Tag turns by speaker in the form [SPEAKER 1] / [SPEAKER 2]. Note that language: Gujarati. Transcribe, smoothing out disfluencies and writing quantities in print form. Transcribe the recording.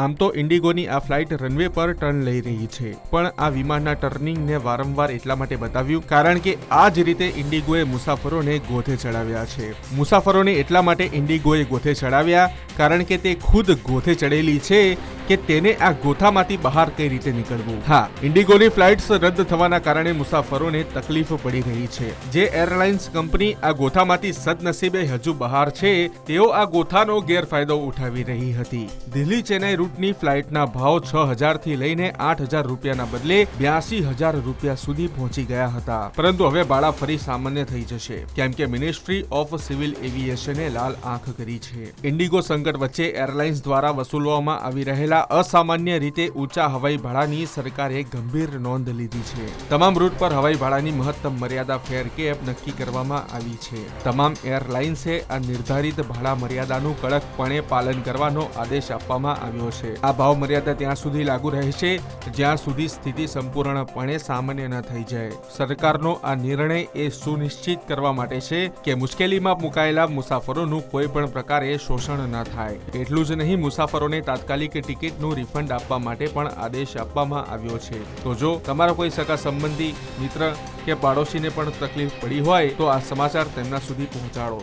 [SPEAKER 1] આમ તો ઇન્ડિગોની આ ફ્લાઇટ રનવે પર ટર્ન લઈ રહી છે, પણ આ વિમાનના ટર્નિંગને વારંવાર એટલા માટે બતાવ્યું કારણ કે આ જ રીતે ઇન્ડિગોએ મુસાફરોને ગોથે ચડાવ્યા છે. મુસાફરોને એટલા માટે ઇન્ડિગોએ ગોથે ચડાવ્યા કારણ કે તે ખુદ ગોથે ચડેલી છે કે તેને આ ગોથામાંથી બહાર કઈ રીતે નીકળવું. હા, ઇન્ડિગોની ફ્લાઇટ્સ રદ થવાના કારણે મુસાફરોને તકલીફ પડી રહી છે. જે એરલાઇન્સ કંપની આ ગોથામાંથી સદનસીબે હજુ બહાર છે તેઓ આ ગોથાનો ગેરફાયદો ઉઠાવી રહી હતી. દિલ્હી ચેન્નઈ રૂટની ફ્લાઇટના ભાવ 6,000 થી લઈને 8,000 રૂપિયાના બદલે 82,000 રૂપિયા સુધી પહોંચી ગયા હતા. પરંતુ હવે ભાડા ફરી સામાન્ય થઈ જશે કેમ કે મિનિસ્ટ્રી ઓફ સિવિલ એવિએશને લાલ આંખ કરી છે. ઇન્ડિગો સંકટ વચ્ચે એરલાઇન્સ દ્વારા વસૂલવામાં આવી રહેલા અસામાન્ય રીતે ઊંચા હવાઈ ભાડાની સરકારે ગંભીર નોંધ લીધી છે. તમામ રૂટ પર હવાઈ ભાડાની મહત્તમ મર્યાદા ફેર કેપ નક્કી કરવામાં આવી છે. તમામ એરલાઇન્સે આ નિર્ધારિત ભાડા મર્યાદાનું કડકપણે પાલન કરવાનો આદેશ આપવામાં આવ્યો છે. આ ભાવ મર્યાદા ત્યાં સુધી લાગુ રહેશે જ્યાં સુધી સ્થિતિ સંપૂર્ણપણે સામાન્ય ન થઈ જાય. સરકારનો આ નિર્ણય એ સુનિશ્ચિત કરવા માટે છે કે મુશ્કેલીમાં મુકાયેલા મુસાફરોનું કોઈ પણ પ્રકારે શોષણ ન થાય. એટલું જ નહીં, મુસાફરોને તાત્કાલિક ટિકિટનું રિફંડ આપવા માટે પણ આદેશ આપવામાં આવ્યો છે. તો જો તમારા કોઈ સગા સંબંધી, મિત્ર કે પાડોશીને પણ તકલીફ પડી હોય તો આ સમાચાર તેમના સુધી પહોંચાડો.